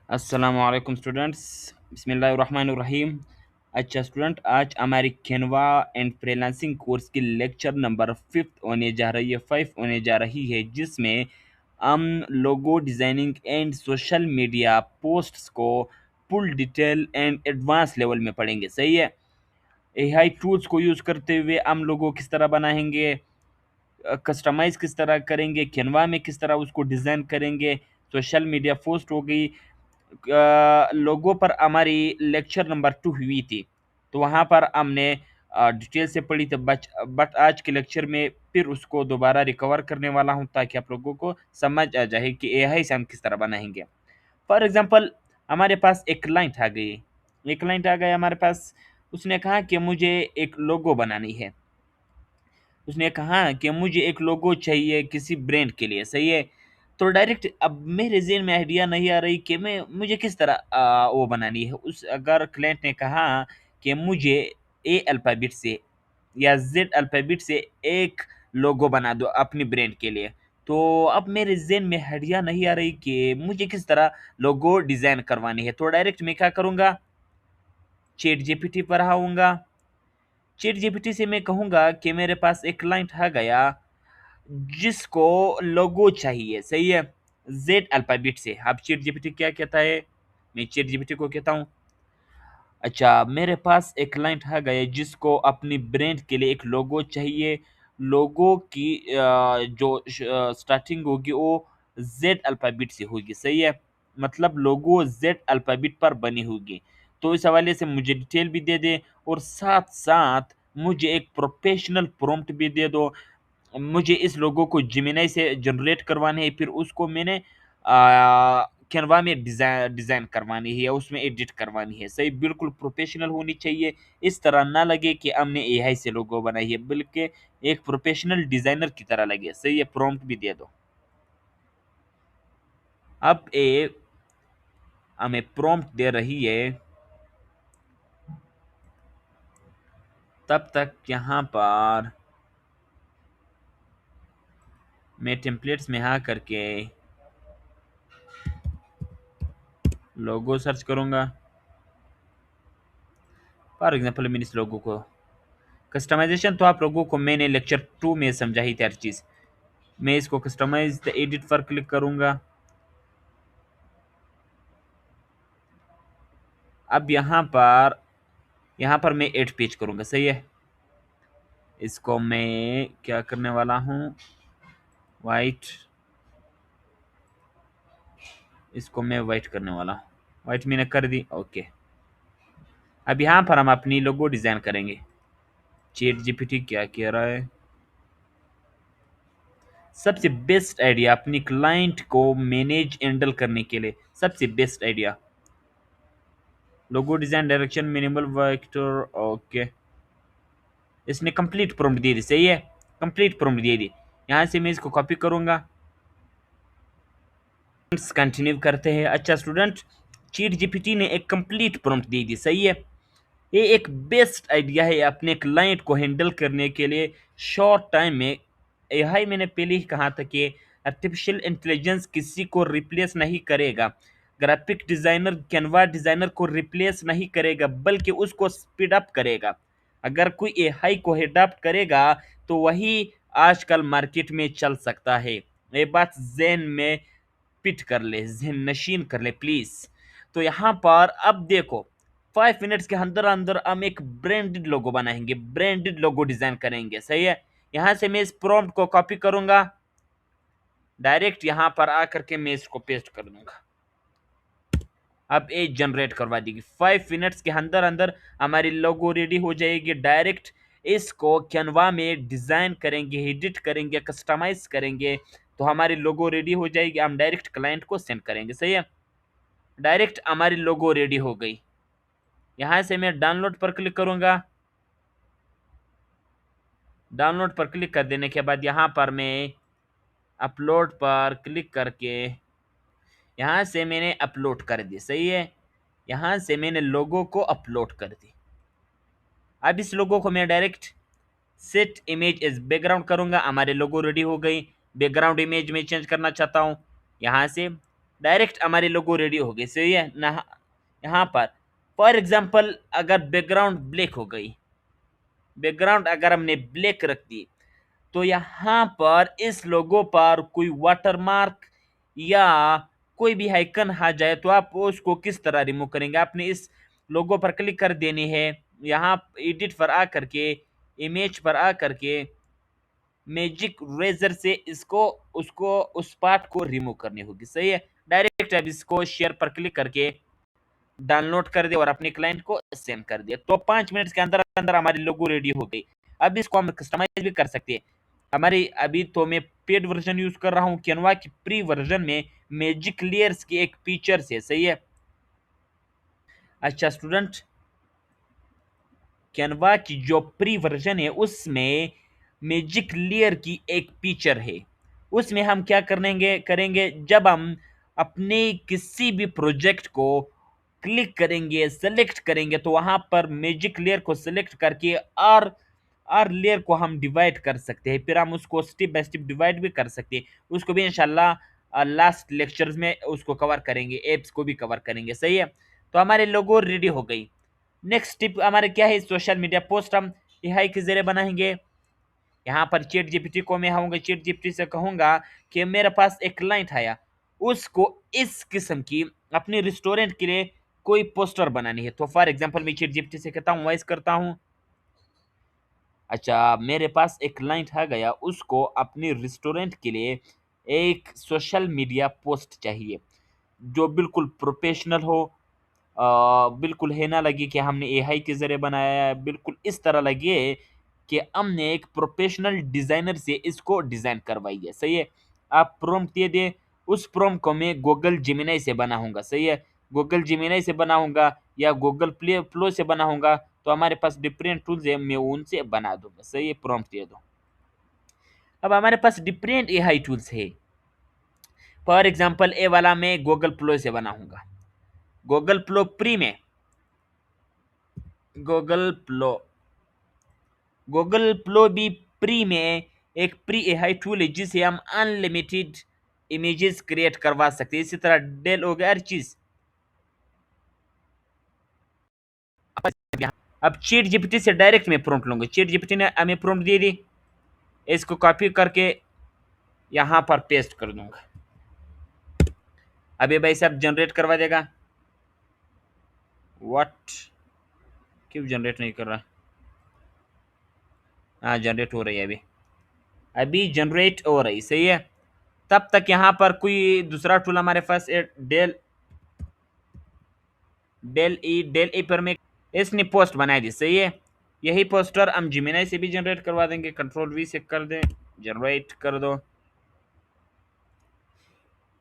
अस्सलामुअलैकुम स्टूडेंट्स। बिस्मिल्लाहिर्रहमानिर्रहीम। अच्छा स्टूडेंट, आज हमारी कैनवा एंड फ्रीलांसिंग कोर्स की लेक्चर नंबर 5 होने जा रही है 5 होने जा रही है, जिसमें हम logo designing and social media posts को full detail and advance level में पढ़ेंगे। सही है। एआई टूल्स को यूज़ करते हुए हम लोगो किस तरह बनाएंगे, कस्टमाइज़ किस तरह करेंगे, कैनवा में किस तरह उसको डिज़ाइन करेंगे। सोशल मीडिया पोस्ट हो गई, लोगों पर हमारी लेक्चर नंबर 2 हुई थी, तो वहाँ पर हमने डिटेल से पढ़ी थी। बट आज के लेक्चर में फिर उसको दोबारा रिकवर करने वाला हूँ, ताकि आप लोगों को समझ आ जाए कि एआई से हम किस तरह बनाएंगे। फॉर एग्जांपल, हमारे पास एक क्लाइंट आ गई, एक क्लाइंट आ गया हमारे पास। उसने कहा कि मुझे एक लोगो बनानी है। उसने कहा कि मुझे एक लोगो चाहिए किसी ब्रांड के लिए। सही है। तो डायरेक्ट अब मेरे ज़हन में आइडिया नहीं आ रही कि मैं मुझे किस तरह वो बनानी है। उस अगर क्लाइंट ने कहा कि मुझे ए अल्फ़ाबेट से या ज़ेड अल्फ़ाबेट से एक लोगो बना दो अपनी ब्रांड के लिए, तो अब मेरे ज़हन में आइडिया नहीं आ रही कि मुझे किस तरह लोगो डिज़ाइन करवानी है। तो डायरेक्ट मैं क्या करूँगा, चैट जीपीटी पर आऊँगा। चैट जीपीटी से मैं कहूँगा कि मेरे पास एक क्लाइंट आ गया जिसको लोगो चाहिए। सही है। जेड अल्फाबेट से। अब चैट जीपीटी क्या कहता है, मैं चैट जीपीटी को कहता हूँ, अच्छा मेरे पास एक क्लाइंट आ गया जिसको अपनी ब्रांड के लिए एक लोगो चाहिए। लोगो की जो स्टार्टिंग होगी वो जेड अल्फाबेट से होगी। सही है। मतलब लोगो जेड अल्फाबेट पर बनी होगी। तो इस हवाले से मुझे डिटेल भी दे दे, और साथ साथ मुझे एक प्रोफेशनल प्रॉम्प्ट भी दे दो। मुझे इस लोगो को जेमिनी से जनरेट करवाने है, फिर उसको मैंने कैनवा में डिज़ाइन करवानी है या उसमें एडिट करवानी है। सही, बिल्कुल प्रोफेशनल होनी चाहिए। इस तरह ना लगे कि हमने एआई से लोगो बनाई है, बल्कि एक प्रोफेशनल डिज़ाइनर की तरह लगे। सही है। प्रॉम्प्ट भी दे दो। अब ये हमें प्रॉम्प्ट दे रही है, तब तक यहाँ पर मैं टेम्पलेट्स में आ करके लोगो सर्च करूँगा। फॉर एग्जांपल, मैंने इस लोगो को कस्टमाइजेशन तो आप लोगों को मैंने लेक्चर 2 में समझाई थी हर चीज़। मैं इसको कस्टमाइज द एडिट पर क्लिक करूँगा। अब यहाँ पर मैं एड पेज करूँगा। सही है। इसको मैं क्या करने वाला हूँ, वाइट, इसको मैं वाइट करने वाला हूँ। वाइट मैंने कर दी। ओके। अब यहाँ पर हम अपनी लोगो डिज़ाइन करेंगे। चैट जीपीटी क्या कह रहा है, सबसे बेस्ट आइडिया अपनी क्लाइंट को मैनेज हैंडल करने के लिए, सबसे best idea logo design direction minimal vector. Okay. इसने कंप्लीट प्रॉम्प्ट दे दी। सही है। कंप्लीट प्रॉम्प्ट दे दी। यहाँ से मैं इसको कॉपी करूँगा। कंटिन्यू करते हैं। अच्छा स्टूडेंट, चैट जीपीटी ने एक कंप्लीट प्रॉम्प्ट दे दी। सही है। ये एक बेस्ट आइडिया है अपने क्लाइंट को हैंडल करने के लिए शॉर्ट टाइम में। एआई मैंने पहले ही कहा था कि आर्टिफिशियल इंटेलिजेंस किसी को रिप्लेस नहीं करेगा। ग्राफिक डिज़ाइनर कैनवा डिज़ाइनर को रिप्लेस नहीं करेगा, बल्कि उसको स्पीड अप करेगा। अगर कोई एआई को अडॉप्ट करेगा तो वही आजकल मार्केट में चल सकता है। ये बात ज़हन में पिट कर ले, ज़हन नशीन कर ले प्लीज़। तो यहाँ पर अब देखो, 5 मिनट्स के अंदर अंदर हम एक ब्रांडेड लोगो बनाएंगे, ब्रांडेड लोगो डिज़ाइन करेंगे। सही है। यहाँ से मैं इस प्रॉम्प्ट को कॉपी करूँगा, डायरेक्ट यहाँ पर आकर के मैं इसको पेस्ट कर दूँगा। अब ये जनरेट करवा देगी। 5 मिनट्स के अंदर अंदर हमारी लोगो रेडी हो जाएगी। डायरेक्ट इसको कैनवा में डिज़ाइन करेंगे, एडिट करेंगे, कस्टमाइज़ करेंगे, तो हमारी लोगो रेडी हो जाएगी। हम डायरेक्ट क्लाइंट को सेंड करेंगे। सही है। डायरेक्ट हमारी लोगो रेडी हो गई। यहाँ से मैं डाउनलोड पर क्लिक करूँगा। डाउनलोड पर क्लिक कर देने के बाद यहाँ पर मैं अपलोड पर क्लिक करके यहाँ से मैंने अपलोड कर दी। सही है। यहाँ से मैंने लोगो को अपलोड कर दी। अब इस लोगो को मैं direct set image as background करूँगा। हमारे लोगो रेडी हो गई। बैकग्राउंड इमेज में चेंज करना चाहता हूँ, यहाँ से डायरेक्ट हमारे लोगो रेडी हो गए, सही है ना। यहाँ पर फॉर एग्जांपल अगर बैकग्राउंड ब्लैक हो गई, बैकग्राउंड अगर हमने ब्लैक रख दी, तो यहाँ पर इस लोगो पर कोई वाटरमार्क या कोई भी आइकन आ जाए तो आप उसको किस तरह रिमूव करेंगे। आपने इस लोगो पर क्लिक कर देनी है, यहाँ एडिट पर आ करके, इमेज पर आ करके मैजिक रेजर से इसको उसको उस पार्ट को रिमूव करनी होगी, सही है। डायरेक्ट अब इसको शेयर पर क्लिक करके डाउनलोड कर दिया और अपने क्लाइंट को सेंड कर दिया, तो 5 मिनट के अंदर अंदर हमारी लोगो रेडी हो गई। अब इसको हम कस्टमाइज भी कर सकते हैं। हमारी अभी तो मैं पेड वर्जन यूज कर रहा हूँ कैनवा की, प्री वर्जन में मैजिक लेयर्स की एक फीचर है, सही है। अच्छा स्टूडेंट, कैनवा की जो प्री वर्जन है उसमें मैजिक लेयर की एक फीचर है। उसमें हम क्या करेंगे करेंगे जब हम अपने किसी भी प्रोजेक्ट को क्लिक करेंगे, सेलेक्ट करेंगे, तो वहां पर मैजिक लेयर को सेलेक्ट करके और लेयर को हम डिवाइड कर सकते हैं। फिर हम उसको स्टेप बाय स्टेप डिवाइड भी कर सकते हैं। उसको भी इंशाल्लाह लास्ट लेक्चर्स में उसको कवर करेंगे, एप्स को भी कवर करेंगे, सही है। तो हमारे लोगो रेडी हो गई। नेक्स्ट टिप हमारे क्या है, सोशल मीडिया पोस्ट हम एआई के जरिए बनाएंगे। यहाँ पर चैट जीपीटी को मैं आऊंगा, चैट जीपीटी से कहूंगा कि मेरे पास एक क्लाइंट आया, उसको इस किस्म की अपनी रेस्टोरेंट के लिए कोई पोस्टर बनानी है। तो फॉर एग्जांपल मैं चैट जीपीटी से कहता हूँ, वॉइस करता हूँ, अच्छा मेरे पास एक क्लाइंट आ गया, उसको अपनी रेस्टोरेंट के लिए एक सोशल मीडिया पोस्ट चाहिए जो बिल्कुल प्रोफेशनल हो, बिल्कुल है ना लगे कि हमने एआई के ज़रिए बनाया है, बिल्कुल इस तरह लगे कि हमने एक प्रोफेशनल डिज़ाइनर से इसको डिज़ाइन करवाई है, सही है। आप प्रॉम्प्ट दे दें, उस प्रॉम्प्ट को मैं गूगल जेमिनी से बनाऊँगा, सही है। गूगल जेमिनी से बनाऊँगा या गूगल प्ले फ्लो से बनाऊँगा, तो हमारे पास डिफरेंट टूल्स हैं, मैं उनसे बना दूँगा, सही है। प्रॉम्प्ट दे दो। अब हमारे पास डिफरेंट एआई टूल्स है। फॉर एग्जांपल ए वाला मैं गूगल फ्लो से बनाऊँगा। गूगल फ्लो फ्री में, गूगल फ्लो गूगल फ्लो भी फ्री में एक प्री एआई टूल है जिसे हम अनलिमिटेड इमेजेस क्रिएट करवा सकते हैं। इसी तरह डेल हो गया हर चीज। अब चैट जीपीटी से डायरेक्ट मैं प्रॉम्प्ट लूंगा, चैट जीपीटी ने हमें प्रॉम्प्ट दे दी, इसको कॉपी करके यहाँ पर पेस्ट कर दूंगा। अभी भाई साहब जनरेट करवा देगा। व्हाट, क्यों जनरेट नहीं कर रहा? हाँ जनरेट हो रही है, अभी अभी जनरेट हो रही, सही है। तब तक यहाँ पर कोई दूसरा टूल हमारे पास डेल डेल ई पर में इसने पोस्ट बनाई दी, सही है। यही पोस्टर हम जिमिनाई से भी जनरेट करवा देंगे, कंट्रोल वी से कर दें, जनरेट कर दो।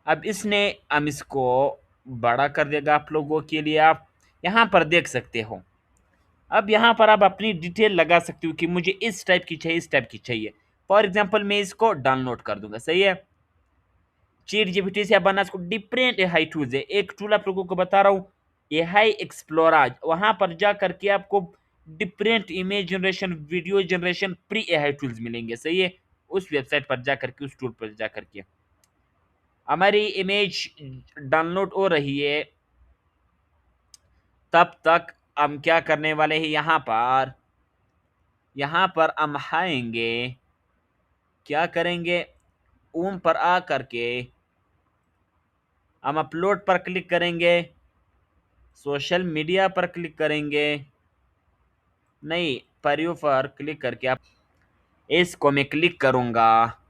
अब इसने हम इसको बड़ा कर देगा आप लोगों के लिए, आप यहाँ पर देख सकते हो। अब यहाँ पर आप अपनी डिटेल लगा सकते हो कि मुझे इस टाइप की चाहिए, इस टाइप की चाहिए। फॉर एग्जाम्पल मैं इसको डाउनलोड कर दूंगा, सही है। चैट जीपीटी से आप बना इसको, डिफरेंट एआई टूल्स है। एक टूल आप लोगों को बता रहा हूँ, एआई एक्सप्लोरर, वहां पर जा करके आपको different image generation, video generation, pre AI tools मिलेंगे, सही है। उस वेबसाइट पर जा करके, उस टूल पर जा करके हमारी इमेज डाउनलोड हो रही है। तब तक हम क्या करने वाले हैं, यहाँ पर हम आएंगे, क्या करेंगे, ओम पर आ करके हम अपलोड पर क्लिक करेंगे, सोशल मीडिया पर क्लिक करेंगे, नहीं पर पर क्लिक करके आप इसको मैं क्लिक करूंगा।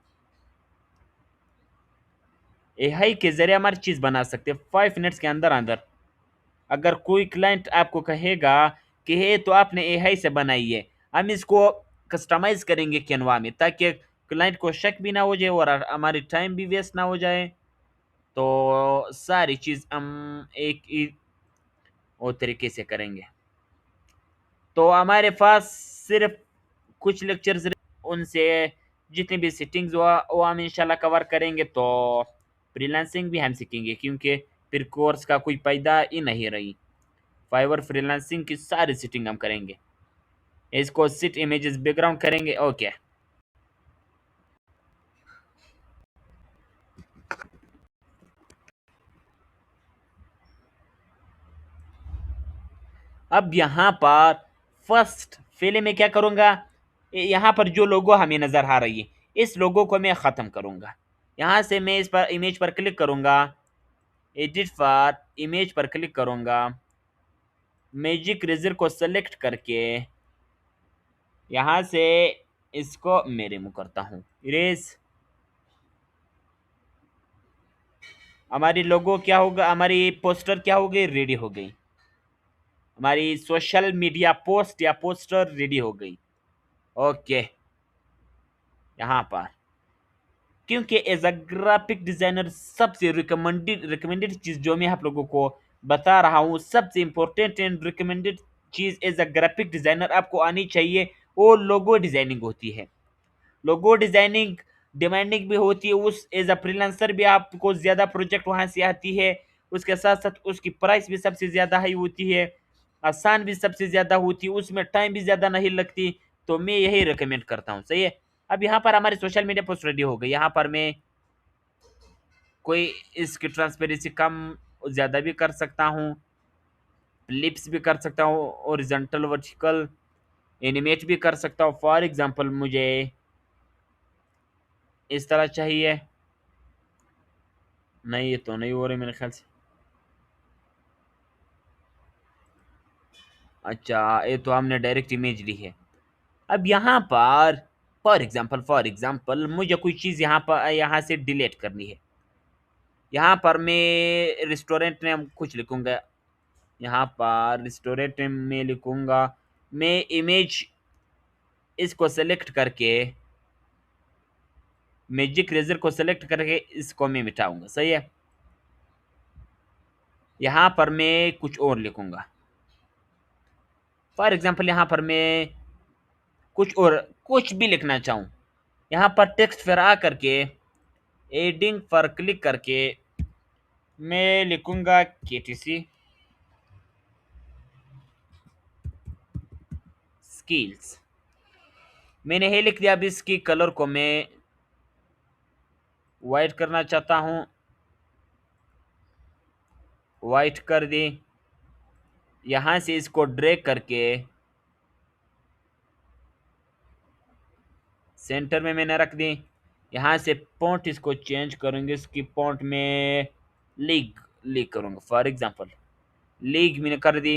एआई के जरिए हमारी चीज बना सकते हैं 5 मिनट्स के अंदर अंदर। अगर कोई क्लाइंट आपको कहेगा कि हे तो आपने एआई से बनाई है, हम इसको कस्टमाइज करेंगे कैनवा में, ताकि क्लाइंट को शक भी ना हो जाए और हमारी टाइम भी वेस्ट ना हो जाए। तो सारी चीज हम एक ही और तरीके से करेंगे। तो हमारे पास सिर्फ कुछ लेक्चर्स, उनसे जितनी भी सिटिंग्स हुआ वो हम इंशाल्लाह कवर करेंगे। तो फ्रीलांसिंग भी हम सीखेंगे, क्योंकि फिर कोर्स का कोई फायदा ही नहीं रही। फाइवर फ्रीलांसिंग की सारी सेटिंग हम करेंगे, इसको सिट इमेजेस बैकग्राउंड करेंगे, ओके। अब यहाँ पर फर्स्ट पहले मैं क्या करूँगा, यहाँ पर जो लोगो हमें नज़र आ रही है इस लोगो को मैं ख़त्म करूँगा। यहाँ से मैं इस पर इमेज पर क्लिक करूँगा, एडिट पर इमेज पर क्लिक करूँगा, मैजिक रेजर को सेलेक्ट करके यहाँ से इसको मैं रिमूव करता हूँ, इरेज। हमारी लोगो क्या होगा, हमारी पोस्टर क्या हो गई, रेडी हो गई। हमारी सोशल मीडिया पोस्ट या पोस्टर रेडी हो गई। ओके, यहाँ पर क्योंकि एज अ ग्राफिक डिजाइनर सबसे रिकमेंडेड चीज जो मैं आप लोगों को बता रहा हूँ, सबसे इंपॉर्टेंट एंड रिकमेंडेड चीज एज अ ग्राफिक डिजाइनर आपको आनी चाहिए, वो लोगो डिजाइनिंग होती है। लोगो डिजाइनिंग डिमांडिंग भी होती है, उस एज अ फ्रीलांसर भी आपको ज़्यादा प्रोजेक्ट वहाँ से आती है, उसके साथ साथ उसकी प्राइस भी सबसे ज़्यादा हाई होती है, आसान भी सबसे ज़्यादा होती है, उसमें टाइम भी ज़्यादा नहीं लगती। तो मैं यही रिकमेंड करता हूँ, सही है। अब यहाँ पर हमारी सोशल मीडिया पोस्ट रेडी हो गई। यहाँ पर मैं कोई इसकी ट्रांसपेरेंसी कम ज़्यादा भी कर सकता हूँ, लिप्स भी कर सकता हूँ, ओरिजेंटल वर्टिकल एनिमेट भी कर सकता हूँ। फॉर एग्जांपल मुझे इस तरह चाहिए, नहीं ये तो नहीं हो रही मेरे ख्याल से। अच्छा, ये तो हमने डायरेक्ट इमेज ली है। अब यहाँ पर फॉर एग्जांपल मुझे कोई चीज़ यहाँ से डिलीट करनी है। यहाँ पर मैं रेस्टोरेंट नेम कुछ लिखूंगा, यहाँ पर रेस्टोरेंट नेम में लिखूंगा, मैं इमेज इसको सेलेक्ट करके मैजिक रेजर को सेलेक्ट करके इसको मैं मिटाऊंगा, सही है। यहाँ पर मैं कुछ और लिखूंगा, फॉर एग्जांपल यहाँ पर मैं कुछ और कुछ भी लिखना चाहूँ, यहाँ पर टेक्स्ट पर आ करके एडिंग पर क्लिक करके मैं लिखूंगा केटीसी स्किल्स। मैंने ये लिख दिया। अब इसकी कलर को मैं वाइट करना चाहता हूँ, वाइट कर दी। यहाँ से इसको ड्रैग करके सेंटर में मैंने रख दी। यहाँ से फॉन्ट इसको चेंज करूँगी, इसकी फॉन्ट में लीग लीग करूँगा, फॉर एग्जांपल लीग मैंने कर दी।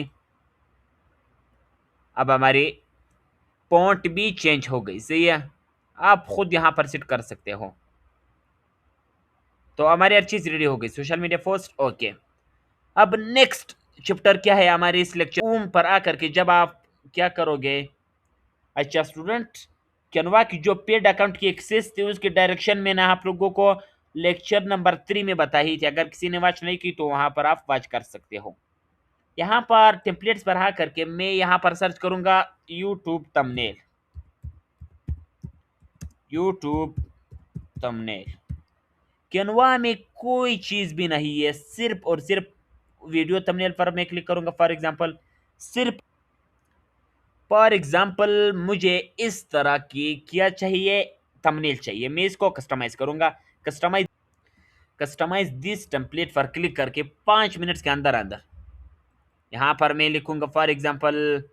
अब हमारी फॉन्ट भी चेंज हो गई, सही है। आप खुद यहाँ पर सेट कर सकते हो। तो हमारी हर चीज़ रेडी हो गई, सोशल मीडिया पोस्ट, ओके। अब नेक्स्ट चैप्टर क्या है हमारे इस लेक्चर होम पर आकर के जब आप क्या करोगे। अच्छा स्टूडेंट, कैनवा की जो पेड अकाउंट की एक्सेस थी उसके डायरेक्शन मैंने आप लोगों को लेक्चर नंबर 3 में बताई थी। अगर किसी ने वॉच नहीं की तो वहां पर आप वॉच कर सकते हो। यहाँ पर टेम्पलेट्स पर आ करके मैं यहाँ पर सर्च करूंगा YouTube thumbnail, YouTube thumbnail. Canva में कोई चीज भी नहीं है, सिर्फ और सिर्फ वीडियो थंबनेल पर मैं क्लिक करूंगा। फॉर एग्जांपल मुझे इस तरह की क्या चाहिए, थंबनेल चाहिए। मैं इसको कस्टमाइज करूंगा, कस्टमाइज दिस टेम्पलेट पर क्लिक करके 5 मिनट्स के अंदर अंदर यहाँ पर मैं लिखूंगा फॉर एग्जांपल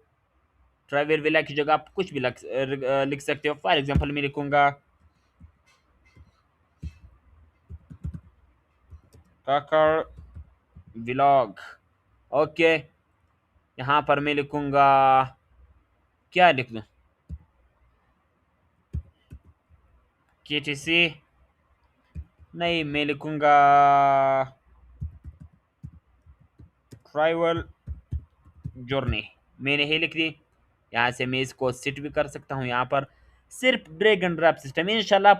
ट्रैवल विला की जगह आप कुछ भी लिख सकते हो। फॉर एग्जांपल मैं लिखूंगा काकर व्लॉग, ओके। यहाँ पर मैं लिखूंगा, क्या लिख दूँ, केटीसी नहीं, मैं लिखूंगा ट्रैवल जर्नी। मैंने ही लिख दी। यहाँ से मैं इसको सेट भी कर सकता हूँ। यहाँ पर सिर्फ ड्रैग एंड ड्रॉप सिस्टम, इंशाल्लाह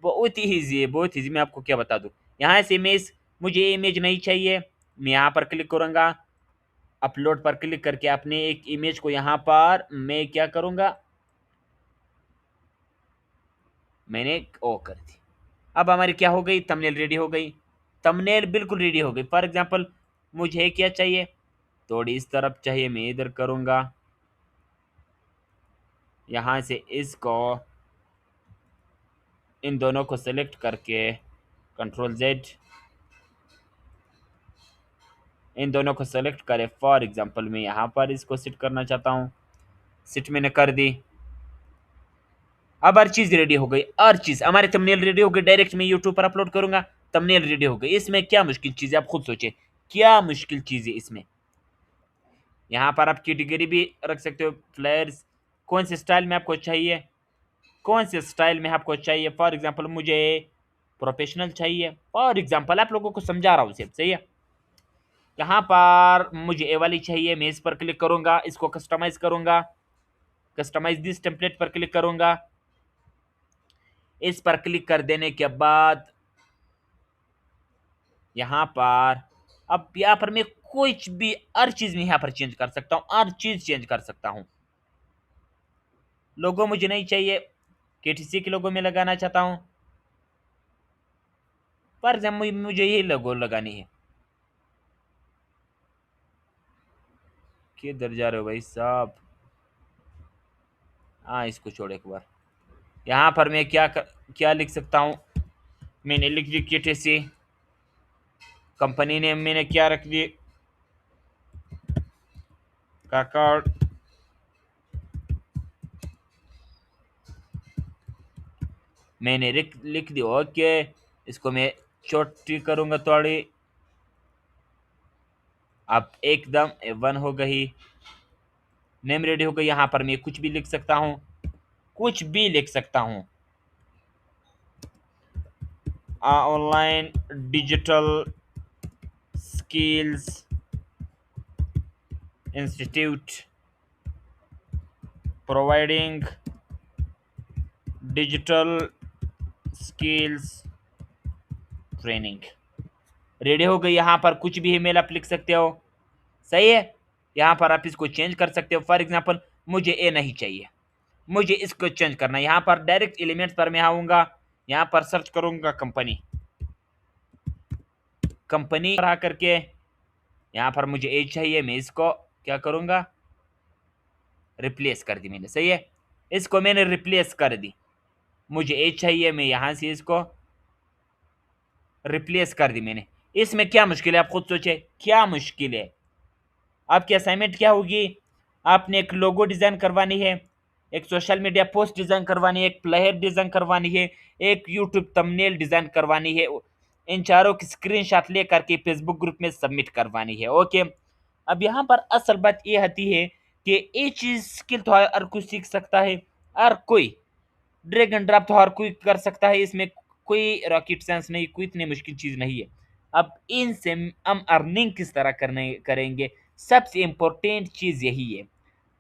बहुत ही ईजी है, बहुत ईजी। मैं आपको क्या बता दूँ, यहाँ से इमेज, मुझे इमेज नहीं चाहिए, मैं यहाँ पर क्लिक करूँगा, अपलोड पर क्लिक करके अपने एक इमेज को यहाँ पर मैं क्या करूँगा, मैंने ओ कर दी। अब हमारी क्या हो गई, थंबनेल रेडी हो गई, थंबनेल बिल्कुल रेडी हो गई। फॉर एग्जांपल मुझे क्या चाहिए, थोड़ी इस तरफ चाहिए, मैं इधर करूँगा। यहाँ से इसको इन दोनों को सेलेक्ट करके कंट्रोल जेड, इन दोनों को सेलेक्ट करें। फॉर एग्जांपल मैं यहाँ पर इसको सेट करना चाहता हूँ, सेट मैंने कर दी। अब हर चीज़ रेडी हो गई, हर चीज़ हमारे थंबनेल रेडी हो गई, डायरेक्ट मैं यूट्यूब पर अपलोड करूंगा, थंबनेल रेडी हो गई। इसमें क्या मुश्किल चीज़ है, आप खुद सोचिए, क्या मुश्किल चीज़ है इसमें। यहाँ पर आप कैटेगरी भी रख सकते हो, फ्लेयर्स, कौन से स्टाइल में आपको चाहिए, कौन से स्टाइल में आपको चाहिए। फॉर एग्जांपल मुझे प्रोफेशनल चाहिए, फॉर एग्जांपल आप लोगों को समझा रहा हूँ सिर्फ, सही है। यहाँ पर मुझे ए वाली चाहिए, मैं इस पर क्लिक करूंगा, इसको कस्टमाइज करूंगा, कस्टमाइज दिस टेम्पलेट पर क्लिक करूंगा। इस पर क्लिक कर देने के बाद यहाँ पर, अब यहाँ पर मैं कुछ भी हर चीज में यहाँ पर चेंज कर सकता हूँ, हर चीज चेंज कर सकता हूँ। लोगो मुझे नहीं चाहिए, केटीसी के लोगो में लगाना चाहता हूँ। फॉर एग्जाम्पल मुझे ये लोगो लगानी है। किधर जा रहे हो भाई साहब, हाँ इसको छोड़ एक बार। यहाँ पर मैं क्या लिख सकता हूँ, मैंने लिख दी केटीसी, कंपनी नेम मैंने क्या रख दी, काकार्ड, मैंने लिख दी ओके। इसको मैं छोटी करूंगा थोड़ी, अब एकदम वन हो गई, नेम रेडी हो गई। यहाँ पर मैं कुछ भी लिख सकता हूँ, कुछ भी लिख सकता हूँ, online digital skills institute providing digital skills training, ready हो गई। यहाँ पर कुछ भी ईमेल आप लिख सकते हो, सही है। यहाँ पर आप इसको चेंज कर सकते हो। फॉर एग्जांपल मुझे ए नहीं चाहिए, मुझे इसको चेंज करना है। यहाँ पर डायरेक्ट एलिमेंट्स पर मैं आऊँगा, यहाँ पर सर्च करूँगा कंपनी, कंपनी पर आकर के यहाँ पर मुझे ए चाहिए, मैं इसको क्या करूँगा, रिप्लेस कर दी मैंने, सही है। इसको मैंने रिप्लेस कर दी, मुझे ए चाहिए, मैं यहाँ से इसको रिप्लेस कर दी मैंने। इसमें क्या मुश्किल है, आप खुद सोचे क्या मुश्किल है। आपकी असाइनमेंट क्या होगी, आपने एक लोगो डिज़ाइन करवानी है, एक सोशल मीडिया पोस्ट डिज़ाइन करवानी है, एक प्लेयर डिज़ाइन करवानी है, एक यूट्यूब थंबनेल डिज़ाइन करवानी है। इन चारों की स्क्रीनशॉट ले करके फेसबुक ग्रुप में सबमिट करवानी है, ओके। अब यहाँ पर असल बात ये आती है कि ये चीज़ स्किल तो हर कोई सीख सकता है, हर कोई ड्रैग एंड ड्रॉप तो हर कोई कर सकता है, इसमें कोई रॉकेट साइंस नहीं, कोई इतनी मुश्किल चीज़ नहीं है। अब इनसे हम अर्निंग किस तरह करेंगे, सबसे इम्पोर्टेंट चीज़ यही है।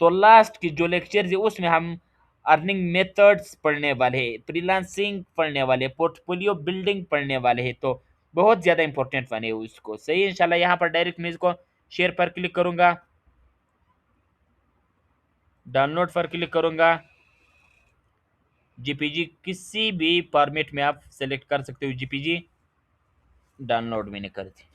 तो लास्ट की जो लेक्चर है उसमें हम अर्निंग मेथड्स पढ़ने वाले हैं, फ्रीलांसिंग पढ़ने वाले, पोर्टफोलियो बिल्डिंग पढ़ने वाले हैं। तो बहुत ज़्यादा इंपॉर्टेंट बने उसको, सही है। इंशाल्लाह यहाँ पर डायरेक्ट मैं इसको शेयर पर क्लिक करूँगा, डाउनलोड पर क्लिक करूँगा, जीपीजी किसी भी फॉर्मेट में आप सेलेक्ट कर सकते हो, जीपीजी डाउनलोड मैंने कर दी।